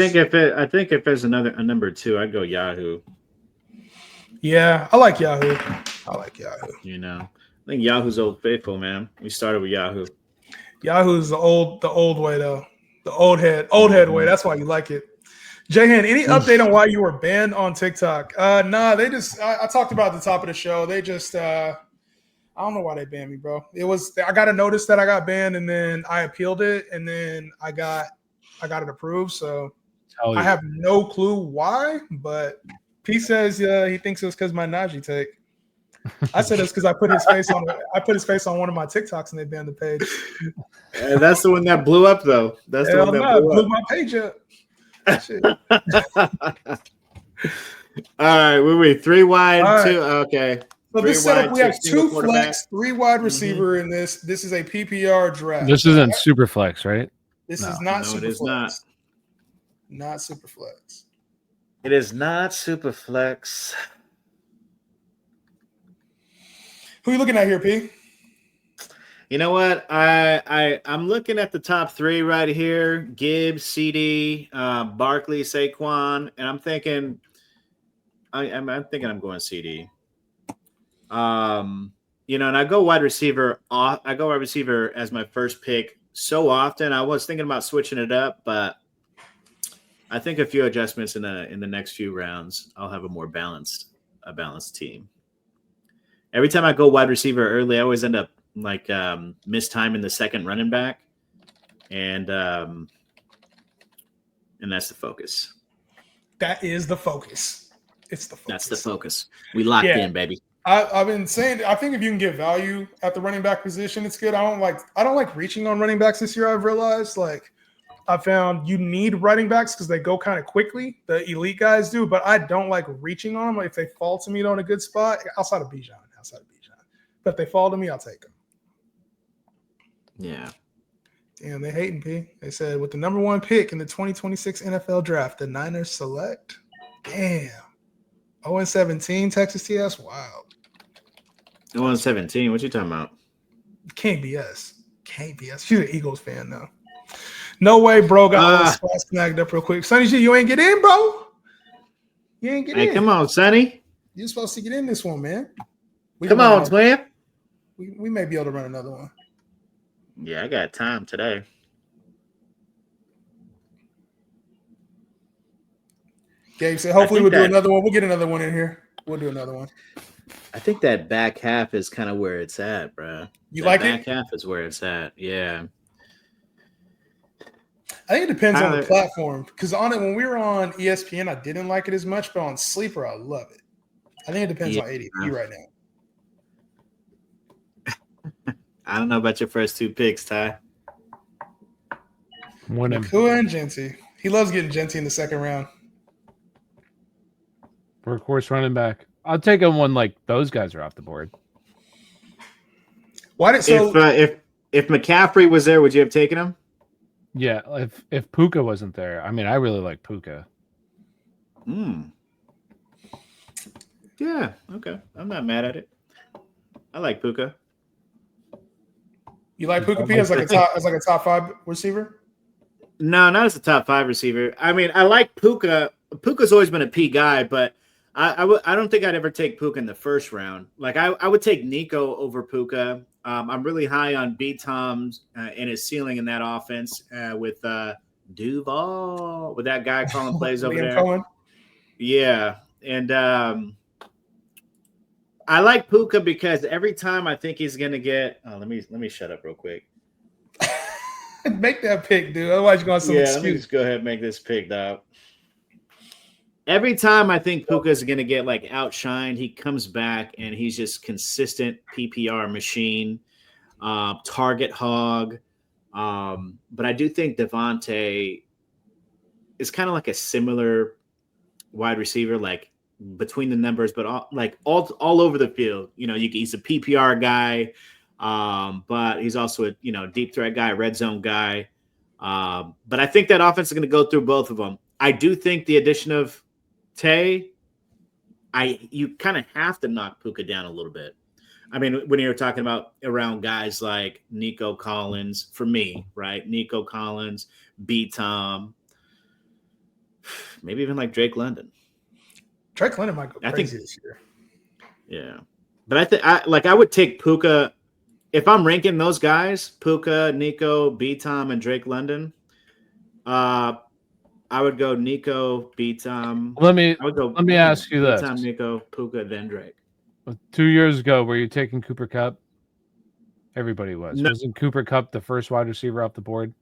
I think if there's a number 2, I'd go Yahoo. Yeah, I like Yahoo. You know, I think Yahoo's old faithful, man. We started with Yahoo. Yahoo's the old way though. The old head way. That's why you like it. Jahan, any update on why you were banned on TikTok? Nah, they just I talked about at the top of the show. They just I don't know why they banned me, bro. I got a notice that I got banned, and then I appealed it, and then I got it approved. So I have no clue why, but P says he thinks it was because my Najee take. I said it's because I put his face on one of my TikToks and they banned the page. That's the one that blew up, though. That's the one that blew my page up. Shit. All right, wait. 3 wide, 2. Okay. So this setup, we have 2 flex, 3 wide receiver in this. This is a PPR draft. This isn't super flex, right? This is not super flex. Not super flex. It is not super flex. Who are you looking at here, P? You know what? I'm looking at the top 3 right here: Gibbs, CD, Barkley, Saquon, and I'm thinking I'm going CD. And I go wide receiver. I go wide receiver as my first pick so often. I was thinking about switching it up, but I think a few adjustments in the next few rounds, I'll have a more balanced team. Every time I go wide receiver early, I always end up miss time in the second running back, and that's the focus. That is the focus. It's the focus. That's the focus. We locked in, baby. I've been saying, I think if you can get value at the running back position, it's good. I don't like reaching on running backs this year. I've realized, I found you need running backs because they go kind of quickly. The elite guys do, but I don't like reaching on them. If they fall to me on a good spot, outside of Bijan. But if they fall to me, I'll take them. Yeah. Damn, they hating, P. They said with the number 1 pick in the 2026 NFL draft, the Niners select. Damn. 0-17 Texas T. That's wild. 0-17. What you talking about? Can't be us. She's an Eagles fan, though. No way, bro. Got all the snagged up real quick. Sonny G, you ain't get in, bro. You ain't get in. Hey, come on, Sonny. You're supposed to get in this one, man. Come on, man. We may be able to run another one. Yeah, I got time today. Gabe said, hopefully we'll do another one. We'll get another one in here. We'll do another one. I think that back half is kind of where it's at, bro. You like it? Back half is where it's at. Yeah. I think it depends on the platform. Because on it, when we were on ESPN, I didn't like it as much, but on Sleeper, I love it. I think it depends on ADP right now. I don't know about your first 2 picks, Ty. Nacua and Genty. He loves getting Genty in the second round. Workhorse running back. I'll take him when those guys are off the board. If McCaffrey was there, would you have taken him? Yeah, if Puka wasn't there, I mean, I really like Puka. Yeah, okay. I'm not mad at it. I like Puka. You like Puka P as a top 5 receiver? No, not as a top 5 receiver. I mean, I like Puka. Puka's always been a P guy, but I don't think I'd ever take Puka in the first round. I would take Nico over Puka. I'm really high on B. Tom's and his ceiling in that offense with Duval, with that guy calling plays over there. Cohen. Yeah, and I like Puka because every time I think he's gonna get. Oh, let me shut up real quick. Make that pick, dude. Otherwise, you're going to some excuse. Let me just go ahead and make this pick, dog. Every time I think Puka's going to get outshined, he comes back and he's just consistent PPR machine, target hog. But I do think Devontae is kind of like a similar wide receiver, between the numbers, but all over the field. He's a PPR guy. But he's also a deep threat guy, red zone guy. But I think that offense is going to go through both of them. I do think the addition of Tay, you kind of have to knock Puka down a little bit. I mean, when you're talking about around guys like Nico Collins, for me, right? Nico Collins, B. Tom. maybe even like Drake London. Drake London might go crazy this year. Yeah, but I would take Puka if I'm ranking those guys: Puka, Nico, B-Tom, and Drake London. I would go Nico, B-Tom. Let me Yeah, ask you this: B-Tom, Nico, Puka, then Drake. 2 years ago, were you taking Cooper Kupp? Everybody was. No. Wasn't Cooper Kupp the first wide receiver off the board?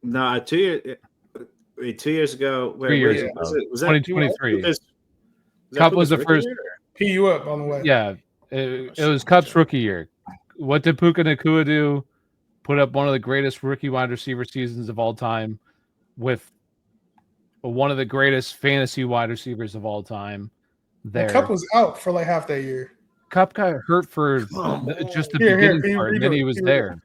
No, 2 years. 2 years ago. 3 years ago. Was that 2023? Kupp was the first. P you up on the way. Yeah, it was Kupp's rookie year. What did Puka Nacua do? Put up one of the greatest rookie wide receiver seasons of all time with one of the greatest fantasy wide receivers of all time. There, Kupp was out for like half that year. Kupp got hurt for just the beginning part, and then he was there.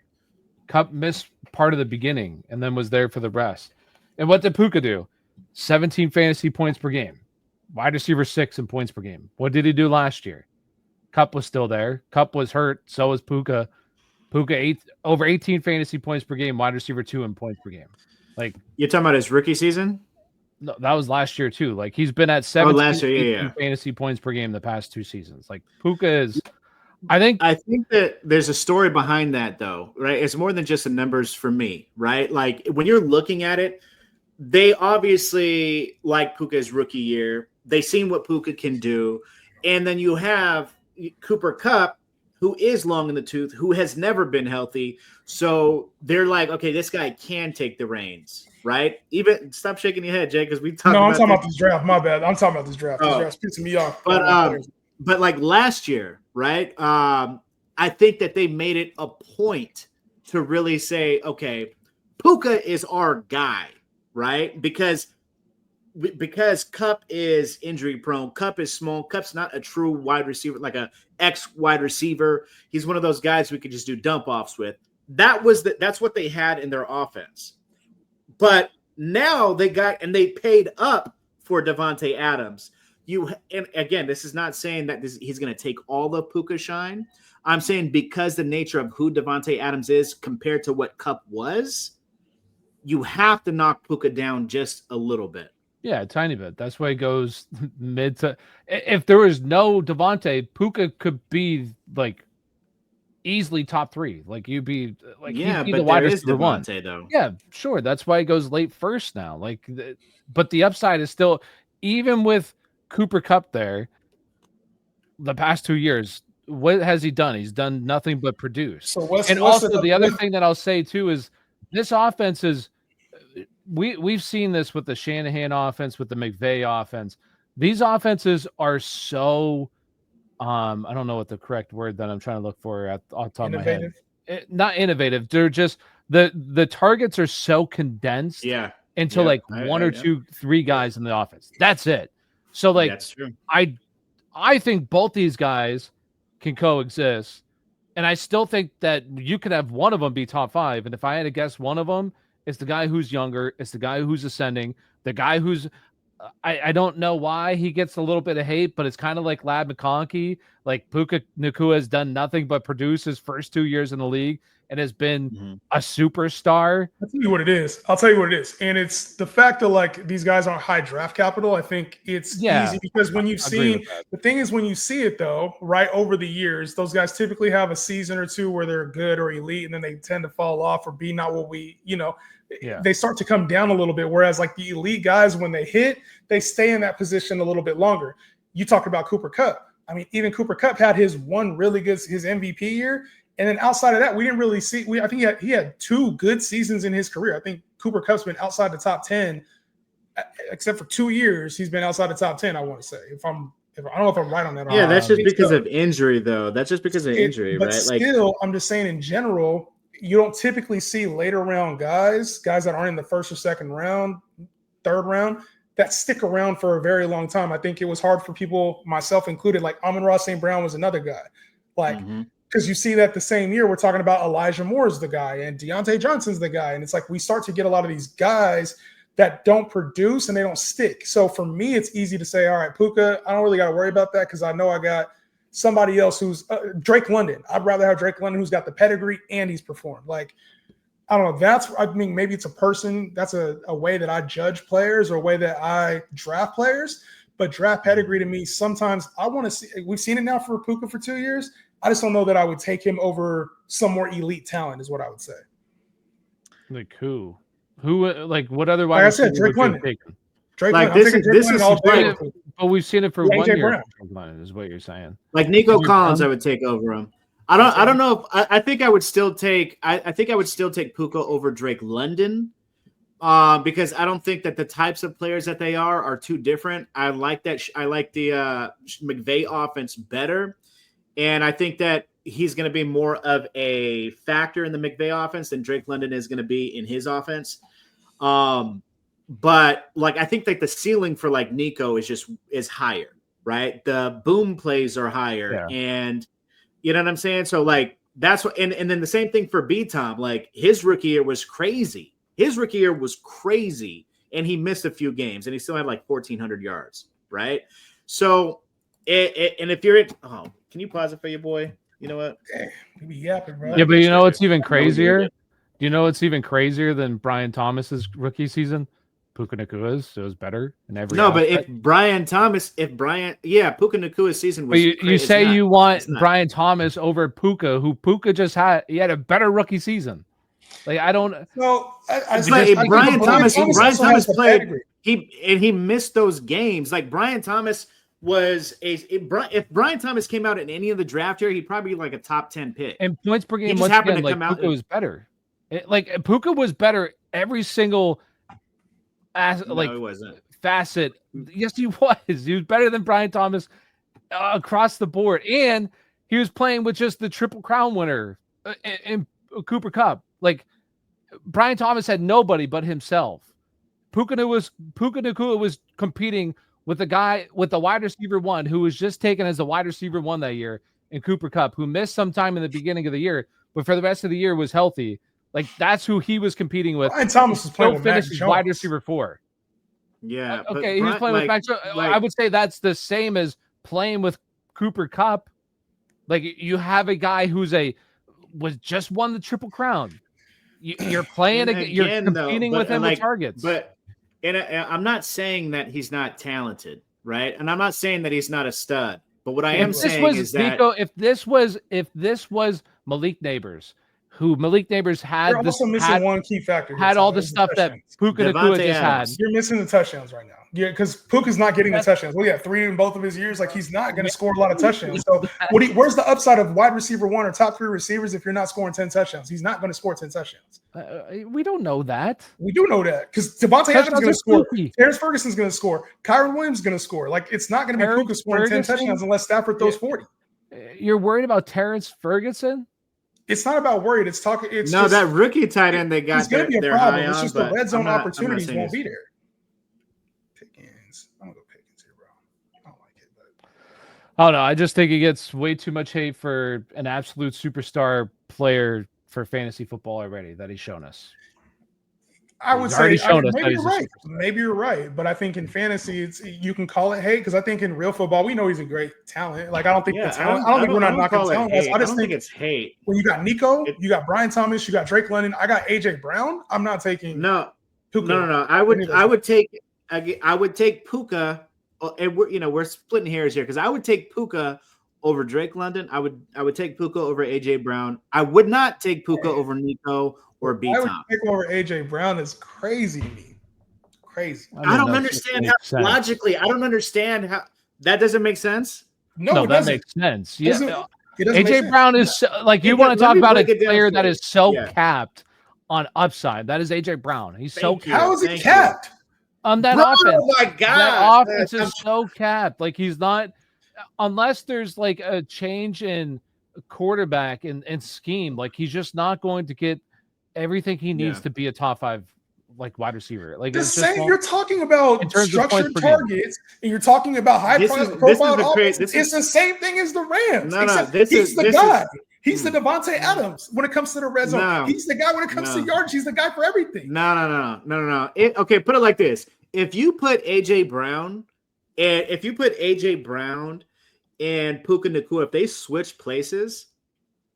Kupp missed part of the beginning and then was there for the rest. And what did Puka do? 17 fantasy points per game. Wide receiver 6 in points per game. What did he do last year? Kupp was still there. Kupp was hurt. So was Puka. Puka over 18 fantasy points per game. Wide receiver 2 in points per game. Like, you're talking about his rookie season? No, that was last year too. Like, he's been at 17 fantasy points per game the past 2 seasons. Like, Puka is. I think that there's a story behind that, though, right? It's more than just the numbers for me, right? Like, when you're looking at it, they obviously like Puka's rookie year. They seen what Puka can do, and then you have Cooper Kupp, who is long in the tooth, who has never been healthy. So they're like, okay, this guy can take the reins, right? Even stop shaking your head, Jay, because we talked. No, I'm talking about this draft. My bad. I'm talking about this draft. This draft's pissing me off. But like last year, right? I think that they made it a point to really say, okay, Puka is our guy, right? Because Kupp is injury prone. Kupp is small. Kupp's not a true wide receiver, like a X wide receiver. He's one of those guys we could just do dump offs with. That's what they had in their offense. But now they paid up for Davante Adams. And again, this is not saying that he's going to take all the Puka shine. I'm saying because the nature of who Davante Adams is compared to what Kupp was, you have to knock Puka down just a little bit. Yeah, a tiny bit. That's why it goes mid to. If there was no Davante, Puka could be like easily top 3. Like you'd be like, yeah, he'd be but the wide there is receiver Davante 1. though. Yeah, sure. That's why it goes late first now. Like, but the upside is still, even with Cooper Kupp there. The past 2 years, what has he done? He's done nothing but produce. So the other thing that I'll say too is this offense is. We've seen this with the Shanahan offense, with the McVay offense. These offenses are so I don't know what the correct word that I'm trying to look for off the top of my head. Not innovative. They're just the targets are so condensed into like one or two, 3 guys in the offense. That's it. So like that's true. I think both these guys can coexist. And I still think that you could have one of them be top 5. And if I had to guess one of them, it's the guy who's younger. It's the guy who's ascending. The guy who's I don't know why he gets a little bit of hate, but it's kind of like Ladd McConkey. Like Puka Nacua has done nothing but produce his first 2 years in the league and has been a superstar. I'll tell you what it is. And it's the fact that like these guys aren't high draft capital. I think it's easy because when you've seen the thing is when you see it though, right over the years, those guys typically have a season or 2 where they're good or elite, and then they tend to fall off or be not what we, they start to come down a little bit. Whereas like the elite guys, when they hit, they stay in that position a little bit longer. You talk about Cooper Kupp. I mean, even Cooper Kupp had his his MVP year. And then outside of that, we didn't really see. I think he had 2 good seasons in his career. I think Cooper Kupp's been outside the top 10, except for 2 years. He's been outside the top 10. I want to say, I don't know if I'm right on that. Yeah, that's just because of injury, though. That's just because of injury, but right? Still, I'm just saying in general, you don't typically see later round guys that aren't in the first or second round, third round, that stick around for a very long time. I think it was hard for people, myself included. Like Amon-Ra St. Brown was another guy, because you see that the same year we're talking about Elijah Moore's the guy and Deontay Johnson's the guy. And it's like we start to get a lot of these guys that don't produce and they don't stick. So for me, it's easy to say, all right, Puka, I don't really got to worry about that because I know I got somebody else who's Drake London. I'd rather have Drake London who's got the pedigree and he's performed. Like I don't know. I mean, maybe it's a person. That's a way that I judge players or a way that I draft players. But draft pedigree to me, sometimes I want to see. We've seen it now for Puka for 2 years. I just don't know that I would take him over some more elite talent, is what I would say. Like who? Like what other Like I said, Drake London. Drake like London. This is all day. But we've seen it for like 1 AJ year. Brown. Drake London is what you're saying. Like Nico Collins, I would take over him. I don't know if I think I would still take. I think I would still take Puka over Drake London, because I don't think that the types of players that they are too different. I like that. I like the McVay offense better, and I think that he's going to be more of a factor in the McVay offense than Drake London is going to be in his offense. But like I think like the ceiling for like Nico is higher, right? The boom plays are higher, and you know what I'm saying? So like that's what, and then the same thing for B-Tom. Like his rookie year was crazy. And he missed a few games, and he still had like 1,400 yards, right? So, and if you're can you pause it for your boy? You know what? You be yapping, bro. Yeah, but you know what's even crazier? Do you know what's even crazier than Brian Thomas's rookie season? Puka Nacua's, so it was better in every. No, but if Puka Nacua's season was. But you say you want Brian Thomas over Puka, who Puka just had. He had a better rookie season. Like I don't. Well, Brian Thomas played. He missed those games. Like Brian Thomas was if Brian Thomas came out in any of the draft year, he'd probably be like a top 10 pick. And points per game, once again, like Puka was better. Puka was better every single. He wasn't. Facet. Yes, he was. He was better than Brian Thomas across the board, and he was playing with just the Triple Crown winner in Cooper Kupp. Like Brian Thomas had nobody but himself. Puka Nacua was competing with a guy with the wide receiver one who was just taken as the wide receiver one that year in Cooper Kupp, who missed some time in the beginning of the year, but for the rest of the year was healthy. Like that's who he was competing with. Brian Thomas was playing with Mac Jones. Wide receiver 4. Yeah. Okay, he was playing with Mac Jones. I would say that's the same as playing with Cooper Kupp. Like you have a guy who's just won the Triple Crown. You're playing again, you're competing with him with targets. But I'm not saying that he's not talented, right? And I'm not saying that he's not a stud. But what I am saying is that Nico, if this was Malik Neighbors, who Malik Neighbors had, you're also missing one key factor. Had all the stuff that Puka Nacua just had. You're missing the touchdowns right now. Yeah, because Puka's not getting the touchdowns. Well, 3 in both of his years. Like he's not going to score a lot of touchdowns. So where's the upside of wide receiver 1 or top 3 receivers if you're not scoring 10 touchdowns? He's not going to score 10 touchdowns. We don't know that. We do know that because Devontae Adams is going to score. Terrence Ferguson's going to score. Kyron Williams is going to score. Like it's not going to be Puka scoring 10 touchdowns unless Stafford throws 40. You're worried about Terrence Ferguson? It's not about worried. It's talking. It's no, that rookie tight end they got. It's going to be a problem. It's just the red zone opportunities won't be there. Pickens, I'm gonna go Pickens here, bro. I don't like it, but oh no, I just think he gets way too much hate for an absolute superstar player for fantasy football already that he's shown us. I would say maybe you're right. Maybe you're right, but I think in fantasy, you can call it hate because I think in real football, we know he's a great talent. Like I don't think the talent. I don't think we're not knocking talent. I just think it's hate. When you got Nico, you got Brian Thomas, you got Drake London. I got AJ Brown. I'm not taking no. I would take Puka, and we're splitting hairs here because I would take Puka over Drake London. I would take Puka over AJ Brown. I would not take Puka over Nico or B-Tom. I would take over AJ Brown. Is crazy to me. Crazy. I don't understand how logically. I don't understand how that doesn't make sense. No, that makes sense. Yeah, AJ Brown is like you want to talk about a player that is so capped on upside. That is AJ Brown. He's so capped. How is it capped? On that offense. Oh my God. That offense is so capped. Like he's not, unless there's like a change in quarterback and scheme, like he's just not going to get everything he needs to be a top 5 like wide receiver. Like the same. You're talking about structured targets, and you're talking about high profile offense. It's the same thing as the Rams. He's the guy. He's the Devontae Adams when it comes to the red zone. He's the guy when it comes to yards. He's the guy for everything. No. Okay, put it like this: if you put AJ Brown and Puka Nacua, if they switch places,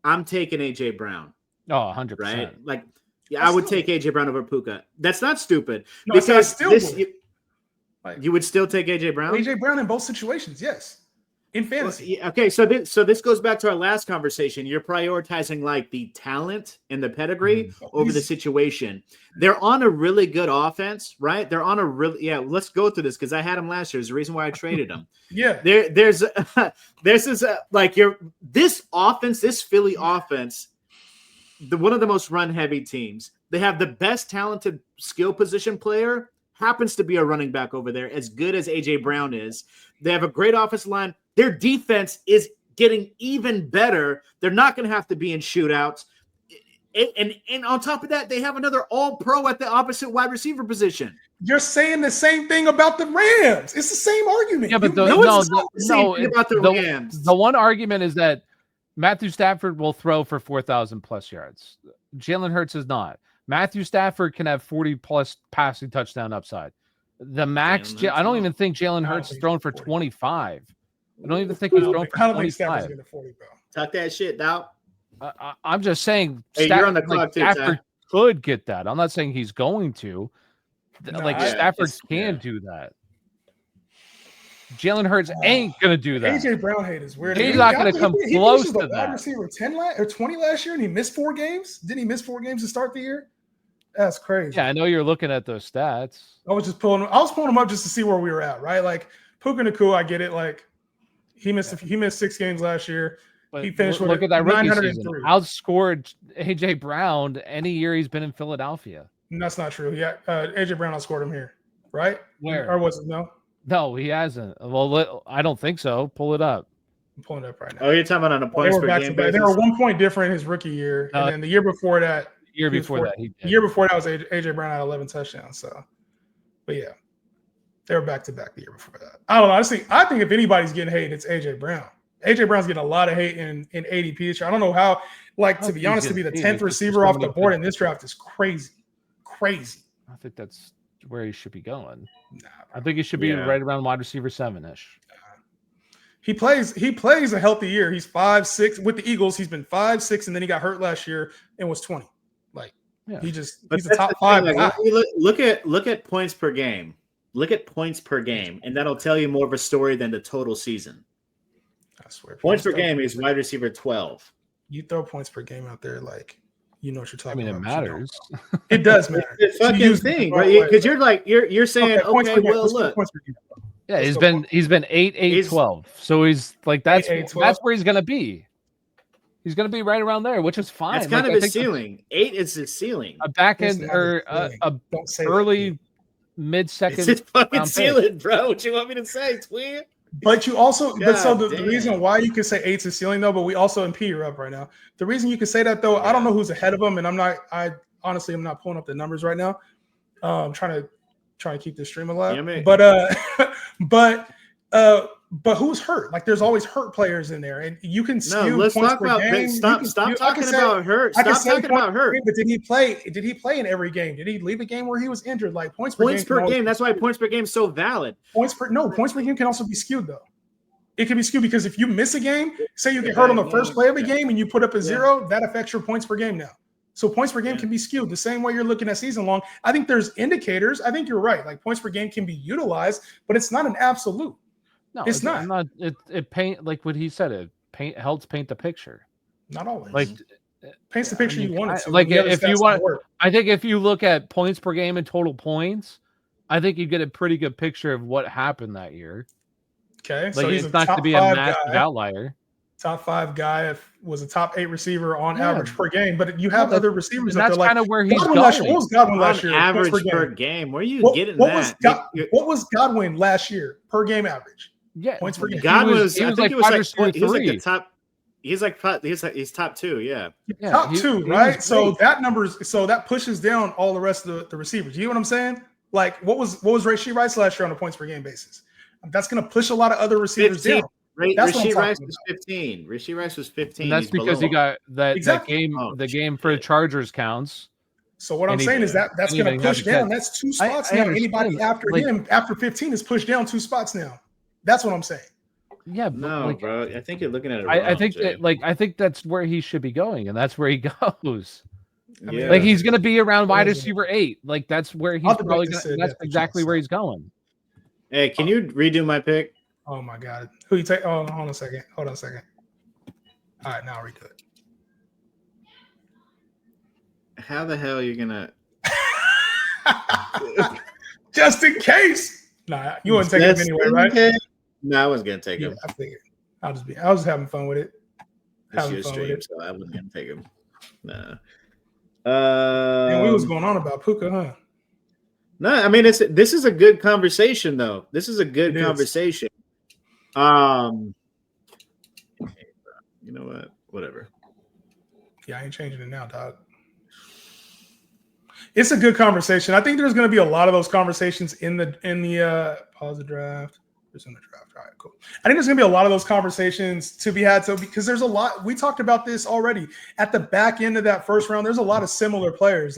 I'm taking AJ Brown. Oh, 100%. Right? Like Yeah, I would take AJ Brown over Puka. That's not stupid. No, I still would. You would still take AJ Brown? AJ Brown in both situations, yes. In fantasy. Well, okay, so this goes back to our last conversation. You're prioritizing like the talent and the pedigree over the situation. They're on a really good offense, right? They're on a really let's go through this because I had him last year. There's a reason why I traded him. There's this offense, this Philly offense, one of the most run heavy teams. They have the best talented skill position player, happens to be a running back over there, as good as AJ Brown is. They have a great offensive line. Their defense is getting even better. They're not going to have to be in shootouts. And on top of that, they have another all-pro at the opposite wide receiver position. You're saying the same thing about the Rams. It's the same argument. Yeah, but the Rams. The one argument is that Matthew Stafford will throw for 4,000 plus yards. Jalen Hurts is not. Matthew Stafford can have 40 plus passing touchdown upside. The max, I don't even think Jalen Hurts is thrown for 25. I don't even think he's thrown for 25. Talk that shit, dog. I'm just saying, you're on the clock too, Stafford could get that. I'm not saying he's going to. Stafford can do that. Jalen Hurts ain't gonna do that. AJ Brown hate is weird. He's not gonna come close to that. Wide receiver 10 or 20 last year, and he missed 4 games. Didn't he miss 4 games to start the year? That's crazy. Yeah, I know you're looking at those stats. I was pulling them up just to see where we were at, right? Like Puka Nacua, I get it. Like he missed 6 games last year. But he finished with look at that rookie season. 903. Outscored AJ Brown any year he's been in Philadelphia. That's not true. Yeah, AJ Brown outscored him here, right? Where? Or was it no? No, he hasn't. Well, I don't think so. Pull it up. I'm pulling it up right now. Oh, you're talking about on a points per game basis? They were 1 point different his rookie year, and then the year before that. The year before that was AJ Brown had 11 touchdowns. So, but yeah, they were back to back the year before that. I don't know. Honestly, I think if anybody's getting hate, it's AJ Brown. AJ Brown's getting a lot of hate in ADP. I don't know how. Like, to be honest, to be the 10th receiver off the board in this draft is crazy. Crazy. I think that's where he should be going. I think he should be right around wide receiver 7-ish. He plays a healthy year. He's 5'6" with the Eagles. He's been 5'6", and then he got hurt last year and was 20. He's a top 5 guy. Look at points per game. Look at points per game, and that'll tell you more of a story than the total season. I swear. Points per game is wide receiver 12. You throw points per game out there, like you know what you're talking about. It matters. It does matter. It's a fucking thing, right? Because you're saying, okay, well, look. Yeah, he's been 8-8-12. So he's like that's where he's gonna be. He's gonna be right around there, which is fine. That's kind of his ceiling. 8 is his ceiling. A back end or a early mid-second. It's his fucking ceiling, bro. What you want me to say, twin? But you also, the reason why you can say 8's his ceiling though, but we also in P are up right now. The reason you can say that though, I don't know who's ahead of him, and I honestly am not pulling up the numbers right now. I'm trying to keep this stream alive. Yeah, but who's hurt? Like there's always hurt players in there, and you can skew let's points talk per about game. Stop talking about hurt. Stop talking about hurt. But did he play in every game? Did he leave a game where he was injured? Like points per game. That's why points per game is so valid. Points per game can also be skewed though. It can be skewed because if you miss a game, say you get hurt on the first play of a game and you put up a 0, that affects your points per game now. So points per game can be skewed the same way you're looking at season long. I think there's indicators. I think you're right. Like points per game can be utilized, but it's not an absolute. No, it's not. It paint like what he said. It helps paint the picture. Not always. Like paints the picture you want it to. Like if you want, I think if you look at points per game and total points, I think you get a pretty good picture of what happened that year. Okay, like so he's it's not to be a massive outlier. Top 5 guy was a top 8 receiver on average per game, but you have other receivers that that's kind of where he's going. What was Godwin last year? Average per game. Where are you getting that? What was Godwin last year per game average? Yeah, points per game. Godwin was like the top. He's top 2. Yeah, top 2, right? So that pushes down all the rest of the receivers. You know what I'm saying? Like what was Rashee Rice last year on a points per game basis? That's going to push a lot of other receivers 15. down. Rashee Rice was 15. Rashee Rice was 15. And that's because he got that game. The game for the Chargers counts. So what I'm saying is that's going to push down. That's 2 spots now. Anybody after him after 15 is pushed down 2 spots now. That's what I'm saying. Yeah, no, bro. I think you're looking at it. I think that that's where he should be going, and that's where he goes. Yeah. Like he's going to be around wide receiver 8. Like that's where he's probably going. That's exactly where he's going. Hey, can you redo my pick? Oh my God. Who you take? Oh, hold on a second. All right, now I'll redo it. How the hell are you gonna? Just in case. Nah, you wouldn't take him anyway, right? No, I wasn't gonna take him. I figured. I was having fun with it. It's your stream, so I wasn't gonna take him. Nah. And we was going on about Puka, huh? No, I mean this is a good conversation though. This is a good conversation. You know what? Whatever. Yeah, I ain't changing it now, dog. It's a good conversation. I think there's going to be a lot of those conversations in the pause the draft. There's in the draft. All right, cool. I think there's going to be a lot of those conversations to be had. So because there's a lot, we talked about this already at the back end of that first round. There's a lot of similar players.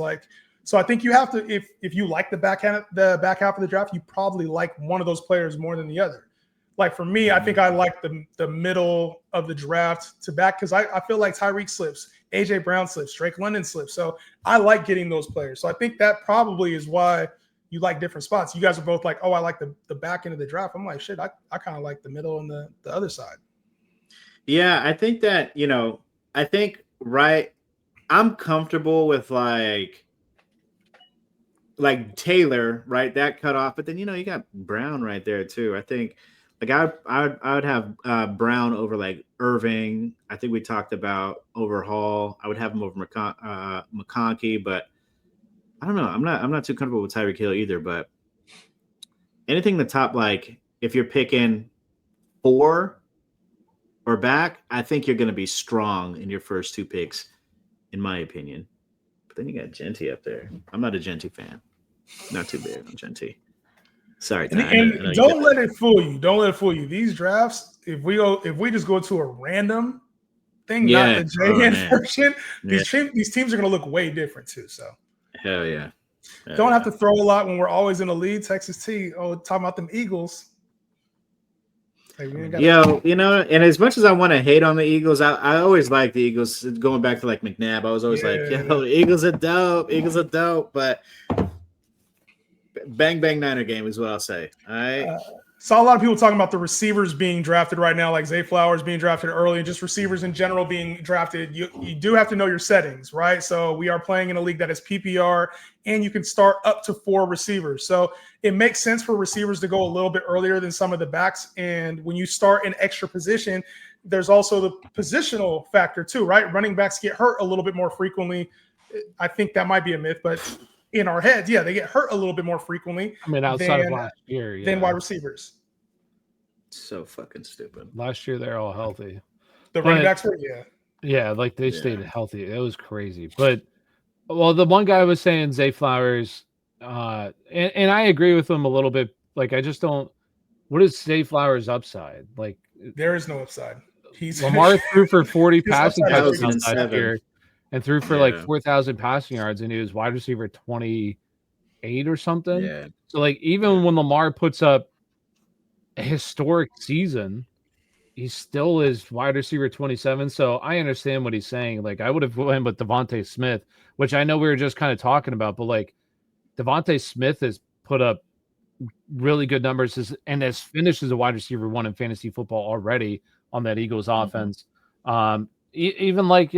So I think you have to, if you like the back half of the draft, you probably like one of those players more than the other. Like for me, I think I like the middle of the draft to back because I feel like Tyreek slips, AJ Brown slips, Drake London slips. So I like getting those players. So I think that probably is why you like different spots. You guys are both like, oh, I like the back end of the draft. I'm like, shit, I kind of like the middle and the other side. Yeah, I think that, I'm comfortable with like Taylor, right? That cut off, but then you got Brown right there too. I think I would have Brown over like Irving. I think we talked about over Hall. I would have him over McConkey, but I don't know. I'm not too comfortable with Tyreek Hill either. But anything in the top, like if you're picking 4 or back, I think you're going to be strong in your first 2 picks, in my opinion. But then you got Genty up there. I'm not a Genty fan. Not too big on Genty. Sorry, Ty, and don't let it fool you. Don't let it fool you. These drafts, if we just go to a random thing, not the JN version, these teams are going to look way different too. So hell yeah. Don't have to throw a lot when we're always in the lead. Texas T. Oh, talking about them Eagles. And as much as I want to hate on the Eagles, I always like the Eagles. Going back to like McNabb, I was always the Eagles are dope. Eagles are dope, but bang bang Niner game is what I'll say. All right. Saw a lot of people talking about the receivers being drafted right now, like Zay Flowers being drafted early, and just receivers in general being drafted. You do have to know your settings, right? So we are playing in a league that is PPR, and you can start up to 4 receivers. So it makes sense for receivers to go a little bit earlier than some of the backs. And when you start an extra position, there's also the positional factor too, right? Running backs get hurt a little bit more frequently. I think that might be a myth, but in our heads, they get hurt a little bit more frequently. I mean, outside of last year, than wide receivers. So fucking stupid. Last year, they're all healthy. The running backs were, like they stayed healthy. It was crazy. But the one guy was saying Zay Flowers, and I agree with him a little bit. Like, I just don't. What is Zay Flowers' upside? Like, there is no upside. Lamar threw for 40 passing touchdowns last year. And threw for like 4,000 passing yards, and he was wide receiver 28 or something. Yeah. So like even when Lamar puts up a historic season, he still is wide receiver 27. So I understand what he's saying. Like I would have went with Devontae Smith, which I know we were just kind of talking about, but like Devontae Smith has put up really good numbers and has finished as a wide receiver 1 in fantasy football already on that Eagles offense. Even like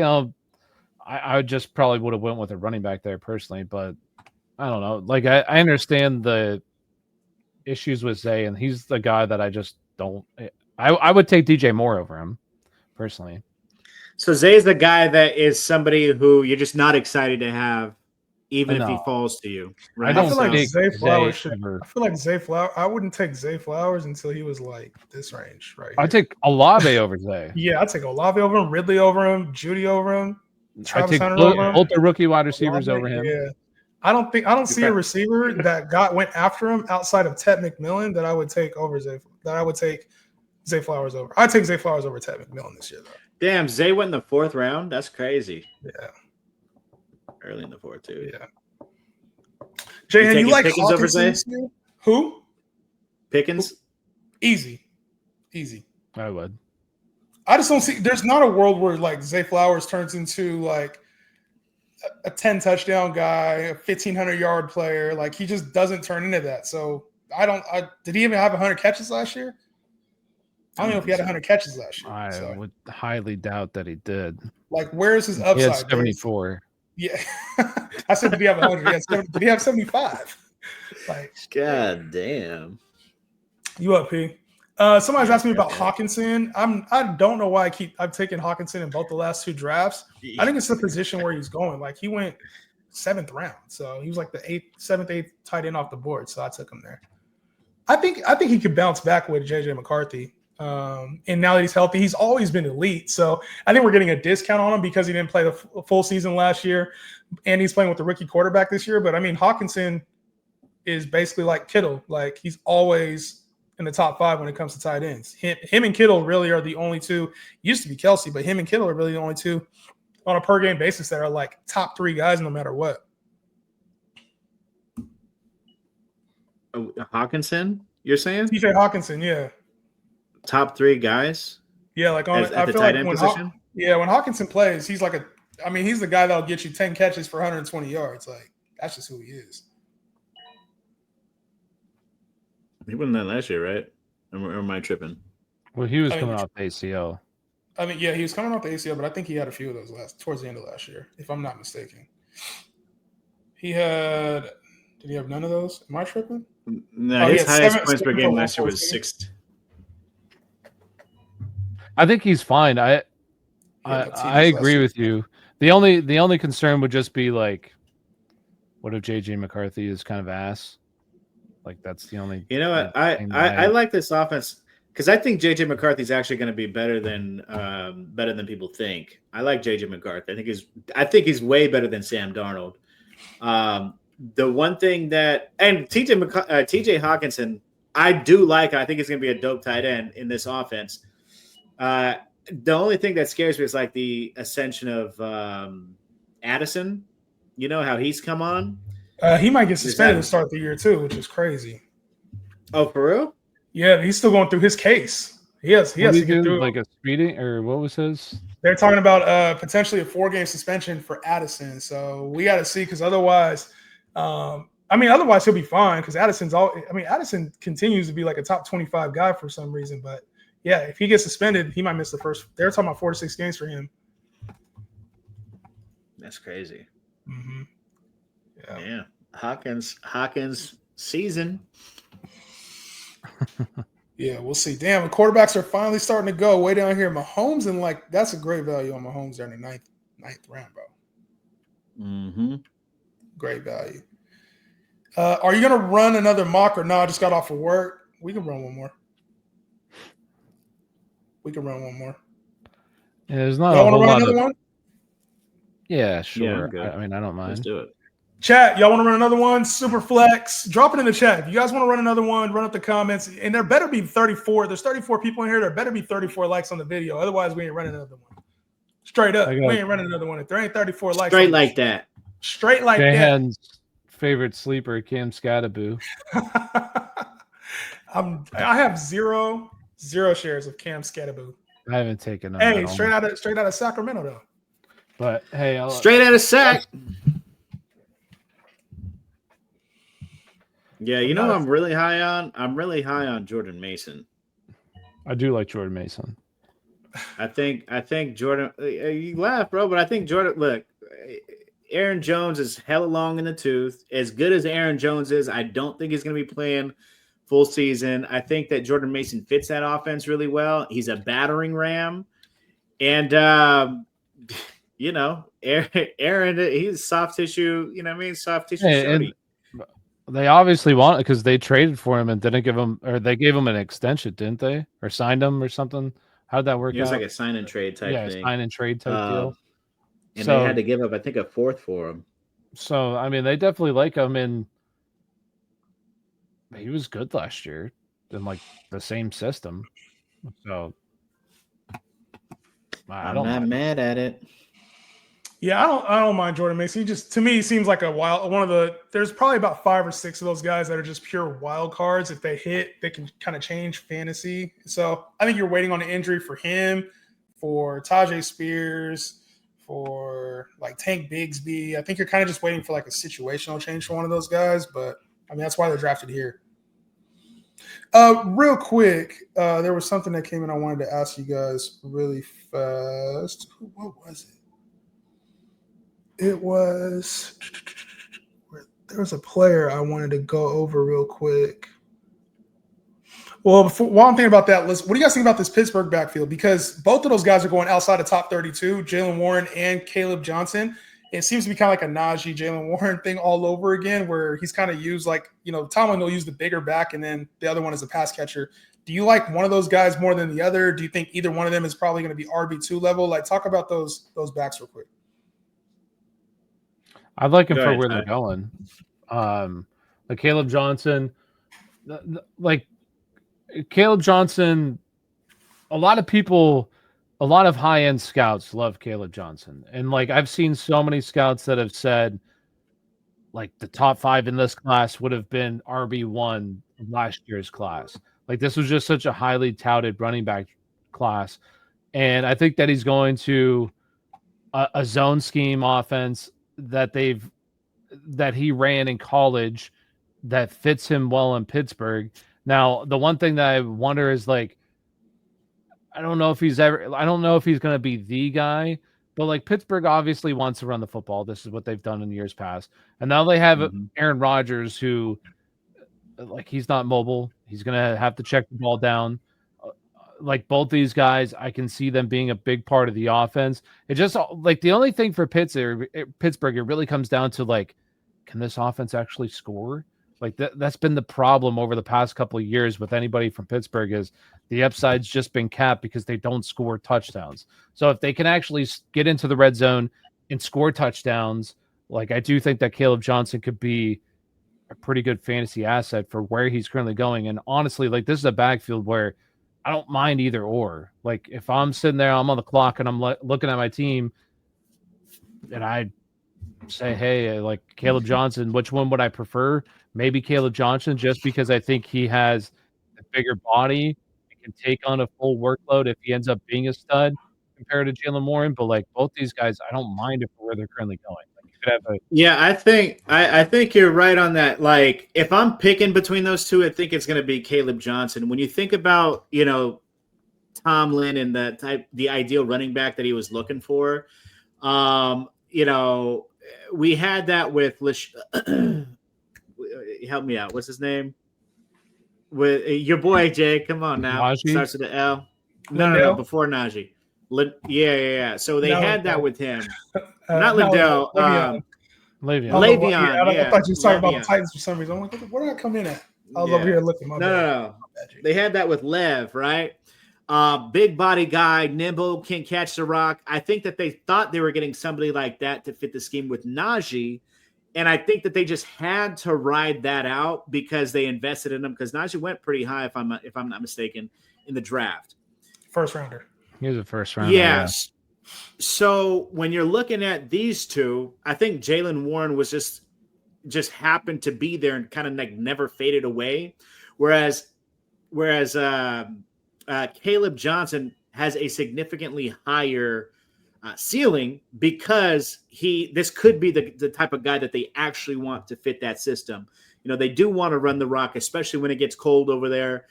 I just probably would have went with a running back there personally, but I don't know. Like I understand the issues with Zay, and he's the guy that I just don't. I would take DJ Moore over him personally. So Zay's the guy that is somebody who you're just not excited to have, even if he falls to you. Right? I feel like Zay Flowers I feel like Zay Flowers. I wouldn't take Zay Flowers until he was like this range right here. I'd take Olave over Zay. Yeah, I'd take Olave over him, Ridley over him, Judy over him. I take both the rookie wide receivers over him. Yeah, I don't see a receiver that went after him outside of Ted McMillan that I would take over Zay. That I would take Zay Flowers over. I'd take Zay Flowers over Ted McMillan this year, though. Damn, Zay went in the 4th round. That's crazy. Yeah, early in the 4th too. Yeah. Jay, you like Pickens over Zay? Who? Pickens. Easy. I would. I just don't see. There's not a world where like Zay Flowers turns into like a 10 touchdown guy, a 1,500-yard player. Like, he just doesn't turn into that. So did he even have 100 catches last year? I don't know if he had 100 catches last year. I would highly doubt that he did. Like, where's his upside? He had 74. Yeah. I said, did he have 100? Did he have 75? Like, God damn. You up, P? Somebody's asking me about Hawkinson. I don't know why I've taken Hawkinson in both the last 2 drafts. I think it's the position where he's going. Like, he went 7th round, so he was like the 7th, 8th tight end off the board. So I took him there. I think he could bounce back with JJ McCarthy. And now that he's healthy, he's always been elite. So I think we're getting a discount on him because he didn't play the full season last year, and he's playing with the rookie quarterback this year. But I mean, Hawkinson is basically like Kittle. Like, he's always in the top 5 when it comes to tight ends. Him and Kittle really are the only two. Used to be Kelsey, but him and Kittle are really the only two on a per game basis that are like top 3 guys no matter what. Hawkinson, you're saying? TJ Hawkinson, yeah. Top 3 guys? Yeah, like at the tight end position? When Hawkinson plays, he's like he's the guy that'll get you 10 catches for 120 yards. Like, that's just who he is. He wasn't that last year, right? Or am I tripping? Well, he was coming off the ACL. I mean, yeah, he was coming off the ACL, but I think he had a few of those towards the end of last year, if I'm not mistaken. Did he have none of those? Am I tripping? No, his highest points per game last year was 6. I think he's fine. I agree with you. The only concern would just be like, what if JJ McCarthy is kind of ass? Like, that's the only. You know what? I like this offense because I think JJ McCarthy is actually going to be better than people think. I like JJ McCarthy. I think he's way better than Sam Darnold. The one thing that TJ Hawkinson, I do like. I think he's going to be a dope tight end in this offense. The only thing that scares me is like the ascension of Addison. You know how he's come on. He might get suspended to start the year too, which is crazy. Oh, for real? Yeah, he's still going through his case. He has to get through like a speeding, or what was his? They're talking about potentially a 4-game suspension for Addison. So we got to see, because otherwise, otherwise he'll be fine because Addison continues to be like a top 25 guy for some reason. But yeah, if he gets suspended, he might miss the first. They're talking about 4 to 6 games for him. That's crazy. Mm-hmm. Yeah. Hawkins season. Yeah, we'll see. Damn, the quarterbacks are finally starting to go way down here. Mahomes, and like, that's a great value on Mahomes there in the ninth round, bro. Mm-hmm. Great value. Are you gonna run another mock or no? I just got off of work. We can run one more. Yeah, there's not. Y'all want to run another one? Yeah, sure. Yeah, I don't mind. Let's do it. Chat, y'all want to run another one? Super flex. Drop it in the chat. If you guys want to run another one, run up the comments. And there better be 34. There's 34 people in here. There better be 34 likes on the video. Otherwise, we ain't running another one. Straight up. We ain't running another one. If there ain't 34 likes. Straight like that. Straight like that. Jahan's favorite sleeper, Cam Scattaboo. I have zero shares of Cam Scattaboo. I haven't taken them. Hey, straight out of Sacramento, though. But hey, straight out of Sac. Yeah, you know I'm really high on? I'm really high on Jordan Mason. I do like Jordan Mason. I think Jordan, you laugh, bro, but I think Jordan, look, Aaron Jones is hella long in the tooth. As good as Aaron Jones is, I don't think he's going to be playing full season. I think that Jordan Mason fits that offense really well. He's a battering ram. And, Aaron, he's soft tissue, you know what I mean? Soft tissue shorty. They obviously want it because they traded for him and didn't give him, or they gave him an extension, didn't they? Or signed him or something? How'd that work out? It was like a sign and trade type thing. Sign and trade type deal. And they had to give up, I think, a 4th for him. So, I mean, they definitely like him, and he was good last year in like the same system. So I'm not mad at it. Yeah, I don't mind Jordan Mason. He just, to me, he seems like there's probably about 5 or 6 of those guys that are just pure wild cards. If they hit, they can kind of change fantasy. So I think you're waiting on an injury for him, for Tajay Spears, for like Tank Bigsby. I think you're kind of just waiting for like a situational change for one of those guys, but I mean that's why they're drafted here. Real quick, there was something that came in I wanted to ask you guys really fast. What was it? It was there was a player I wanted to go over real quick. Well, while I'm thinking about that, what do you guys think about this Pittsburgh backfield? Because both of those guys are going outside the top 32, Jaylen Warren and Caleb Johnson. It seems to be kind of like a Najee, Jaylen Warren thing all over again, where he's kind of used like, Tomlin will use the bigger back and then the other one is a pass catcher. Do you like one of those guys more than the other? Do you think either one of them is probably going to be RB2 level? Like, talk about those backs real quick. I'd like him for where they're going. Like Caleb Johnson, Caleb Johnson, a lot of high-end scouts love Caleb Johnson. And like I've seen so many scouts that have said like the top 5 in this class would have been RB1 last year's class. Like this was just such a highly touted running back class. And I think that he's going to a zone scheme offense that he ran in college that fits him well in Pittsburgh. Now, the one thing that I wonder is like, I don't know if he's going to be the guy, but like Pittsburgh obviously wants to run the football. This is what they've done in years past. And now they have Aaron Rodgers, who like, he's not mobile. He's going to have to check the ball down. Like both these guys, I can see them being a big part of the offense. It just like the only thing for Pittsburgh, it really comes down to like, can this offense actually score? Like that's been the problem over the past couple of years with anybody from Pittsburgh is the upside's just been capped because they don't score touchdowns. So if they can actually get into the red zone and score touchdowns, like I do think that Caleb Johnson could be a pretty good fantasy asset for where he's currently going. And honestly, like this is a backfield where I don't mind either or. Like if I'm sitting there, I'm on the clock and I'm looking at my team and I say, hey, like Caleb Johnson, which one would I prefer? Maybe Caleb Johnson, just because I think he has a bigger body and can take on a full workload if he ends up being a stud compared to Jaylen Warren. But like both these guys, I don't mind it for where they're currently going. Like you could have Yeah, I think you're right on that. Like if I'm picking between those two, I think it's going to be Caleb Johnson. When you think about, Tomlin and the ideal running back that he was looking for, we had that with help me out. What's his name? With your boy Jay. Come on now. Najee? Starts with the L. No. Before Najee. Yeah. So they had that with him. Not Liddell. Le'Veon. I thought you were talking about the Titans for some reason. I'm like, where did I come in at? I was over here looking. No. They had that with Lev, right? Big body guy, nimble, can catch the rock. I think that they thought they were getting somebody like that to fit the scheme with Najee. And I think that they just had to ride that out because they invested in him because Najee went pretty high, if I'm not mistaken, in the draft. First rounder. He was a first rounder. Yes. Yeah. So when you're looking at these two, I think Jaylen Warren was just happened to be there and kind of like never faded away. Whereas Caleb Johnson has a significantly higher ceiling because this could be the type of guy that they actually want to fit that system. They do want to run the rock, especially when it gets cold over there.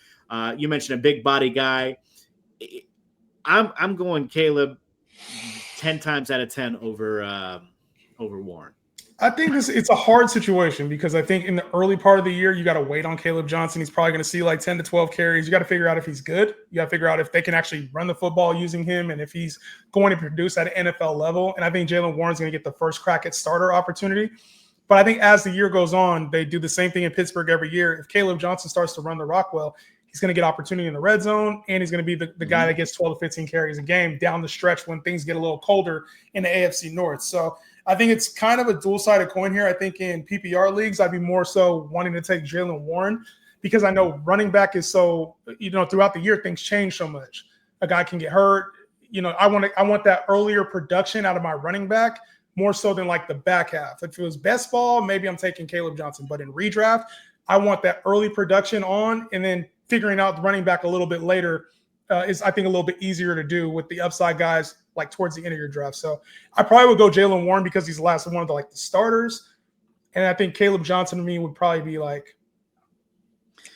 You mentioned a big body guy. I'm going Caleb 10 times out of 10 over Warren. I think it's a hard situation because I think in the early part of the year, you got to wait on Caleb Johnson. He's probably going to see like 10 to 12 carries. You got to figure out if he's good. You got to figure out if they can actually run the football using him and if he's going to produce at an NFL level. And I think Jaylen Warren's going to get the first crack at starter opportunity. But I think as the year goes on, they do the same thing in Pittsburgh every year. If Caleb Johnson starts to run the rock well, he's going to get opportunity in the red zone, and he's going to be the guy that gets 12 to 15 carries a game down the stretch when things get a little colder in the AFC North. So I think it's kind of a dual-sided coin here. I think in PPR leagues, I'd be more so wanting to take Jaylen Warren because I know running back is so, throughout the year, things change so much. A guy can get hurt. I want that earlier production out of my running back more so than like the back half. If it was best ball, maybe I'm taking Caleb Johnson. But in redraft, I want that early production on, and then figuring out the running back a little bit later is, I think, a little bit easier to do with the upside guys like towards the end of your draft. So I probably would go Jaylen Warren because he's the last one of the starters. And I think Caleb Johnson to me would probably be like,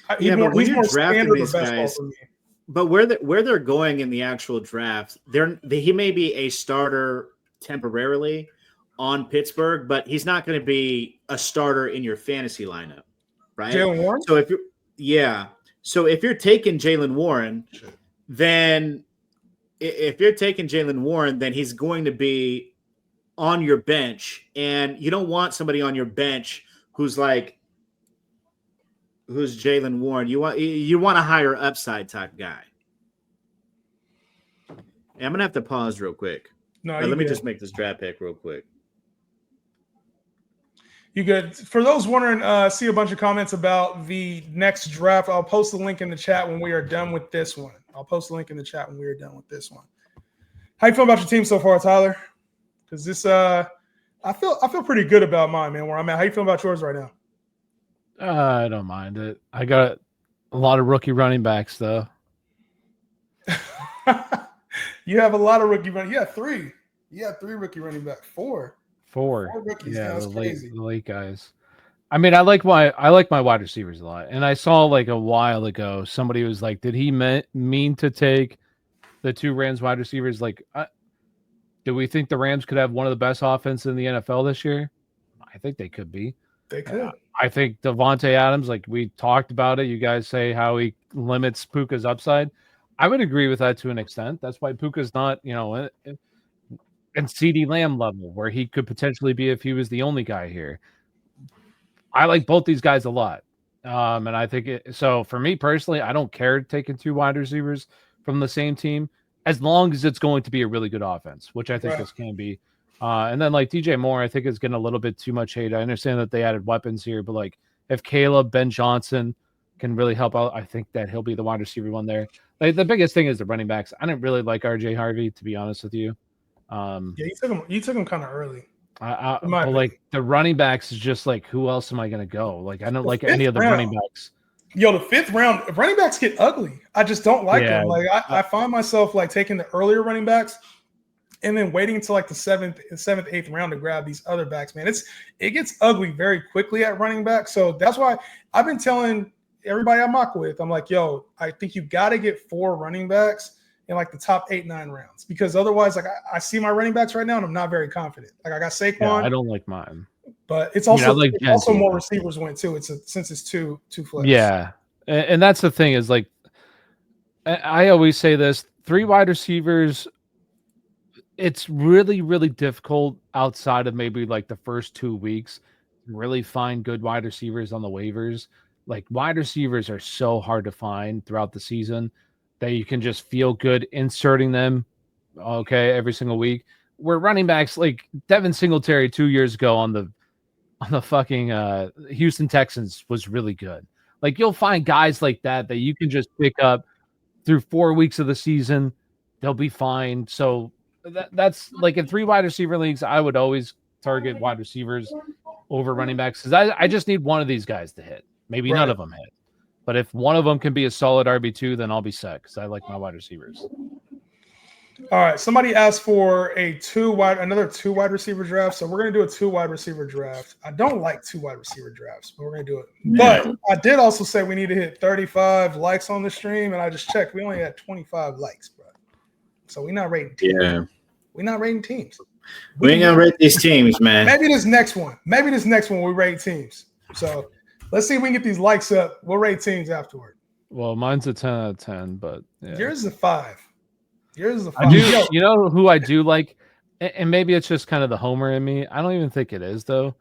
But he's when you're more drafting standard these or best ball guys, for me. but where they're going in the actual draft, he may be a starter temporarily on Pittsburgh, but he's not going to be a starter in your fantasy lineup, right? Jaylen Warren? So if you're taking Jaylen Warren, then he's going to be on your bench, and you don't want somebody on your bench who's Jaylen Warren. You want a higher upside type guy. And I'm gonna have to pause real quick. Let me just make this draft pick real quick. You good? For those wondering, see a bunch of comments about the next draft. I'll post the link in the chat when we are done with this one. How you feel about your team so far, Tyler? Because this, I feel pretty good about mine, man. Where I'm at. How you feeling about yours right now? I don't mind it. I got a lot of rookie running backs, though. You have a lot of rookie running. You have three. You have 3 rookie running backs. Four rookies. Yeah, that's crazy. The late guys. I mean, I like my wide receivers a lot. And I saw like a while ago somebody was like, did he mean to take the 2 Rams wide receivers? Like, do we think the Rams could have one of the best offenses in the NFL this year? I think they could be. They could. I think Devontae Adams, like we talked about it. You guys say how he limits Puka's upside. I would agree with that to an extent. That's why Puka's not, in CeeDee Lamb level where he could potentially be if he was the only guy here. I like both these guys a lot. And I think so for me personally, I don't care taking 2 wide receivers from the same team as long as it's going to be a really good offense, which I think this can be. And then like DJ Moore, I think is getting a little bit too much hate. I understand that they added weapons here, but like if Caleb, Ben Johnson can really help out, I think that he'll be the wide receiver one there. Like the biggest thing is the running backs. I didn't really like RJ Harvey, to be honest with you. You took him kind of early. But like the running backs is just like, who else am I going to go? Like I don't like any of the running backs. Yo, the 5th round running backs get ugly. I just don't like them. Like I find myself like taking the earlier running backs and then waiting until like the 7th, 8th round to grab these other backs. Man, it gets ugly very quickly at running back. So that's why I've been telling everybody I mock with, I'm like, yo, I think you got to get 4 running backs in like the top 8-9 rounds, because otherwise, like I see my running backs right now and I'm not very confident. Like I got Saquon. Yeah, I don't like mine, but it's also more receivers went too. Since it's two flex. Yeah, and that's the thing is like I always say this: 3 wide receivers. It's really, really difficult outside of maybe like the first 2 weeks, really find good wide receivers on the waivers. Like wide receivers are so hard to find throughout the season that you can just feel good inserting them, every single week. Where running backs like Devin Singletary 2 years ago on the fucking Houston Texans was really good. Like you'll find guys like that you can just pick up through 4 weeks of the season. They'll be fine. So that's like in 3 wide receiver leagues, I would always target wide receivers over running backs because I just need one of these guys to hit. Maybe none of them hit. But if one of them can be a solid RB2, then I'll be set because I like my wide receivers. All right. Somebody asked for another 2 wide receiver draft. So we're going to do a 2 wide receiver draft. I don't like 2 wide receiver drafts, but we're going to do it. Yeah. But I did also say we need to hit 35 likes on the stream. And I just checked. We only had 25 likes, bro. So we're not rating teams. Yeah. We're not rating teams. We ain't going to rate these teams, man. Maybe this next one we rate teams. So let's see if we can get these likes up. We'll rate teams afterward. Well, mine's a 10 out of 10, but yeah. Yours is a 5. I do, you know who I do like, and maybe it's just kind of the homer in me. I don't even think it is, though.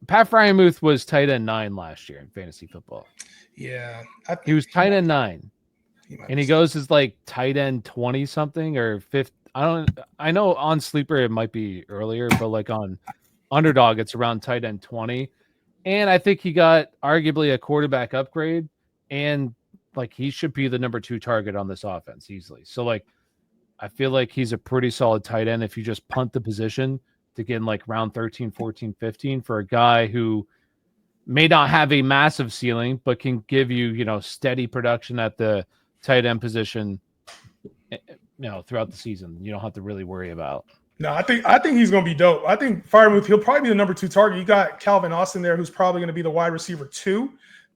Pat Fryermuth was tight end 9 last year in fantasy football. Yeah. He was tight end 9. And he goes as like tight end 20 something or 5th. I know on Sleeper it might be earlier, but like on Underdog, it's around tight end 20. And I think he got arguably a quarterback upgrade, and like he should be the number 2 target on this offense easily. So like I feel like he's a pretty solid tight end if you just punt the position to get in like round 13, 14, 15 for a guy who may not have a massive ceiling, but can give you, steady production at the tight end position throughout the season. You don't have to really worry about. No, I think he's going to be dope. I think Freiermuth, he'll probably be the number 2 target. You got Calvin Austin there, who's probably going to be the wide receiver 2.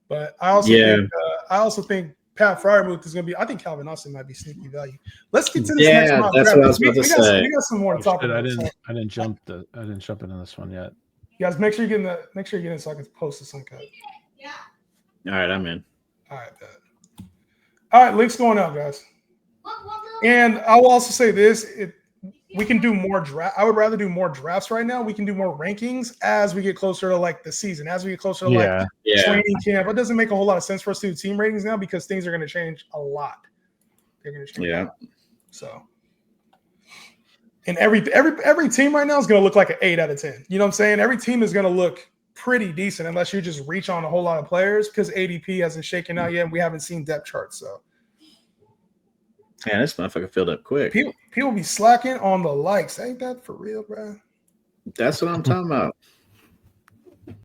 But I also think Pat Freiermuth is going to be. I think Calvin Austin might be sneaky value. Let's get to this next round. That's what I was about to say. We got some more to talk about. I didn't jump into this one yet. You guys, make sure you get in so I can post this link up. Yeah. All right, I'm in. All right, links going out, guys. And I will also say this: we can do more draft. I would rather do more drafts right now. We can do more rankings as we get closer to like the season, as we get closer to training camp. It doesn't make a whole lot of sense for us to do team ratings now because things are going to change a lot. They're going to change. Yeah. So, and every team right now is going to look like an 8 out of 10. You know what I'm saying? Every team is going to look pretty decent unless you just reach on a whole lot of players because ADP hasn't shaken out yet and we haven't seen depth charts. So. Man, this motherfucker filled up quick. People be slacking on the likes. Ain't that for real, bro? That's what I'm talking about.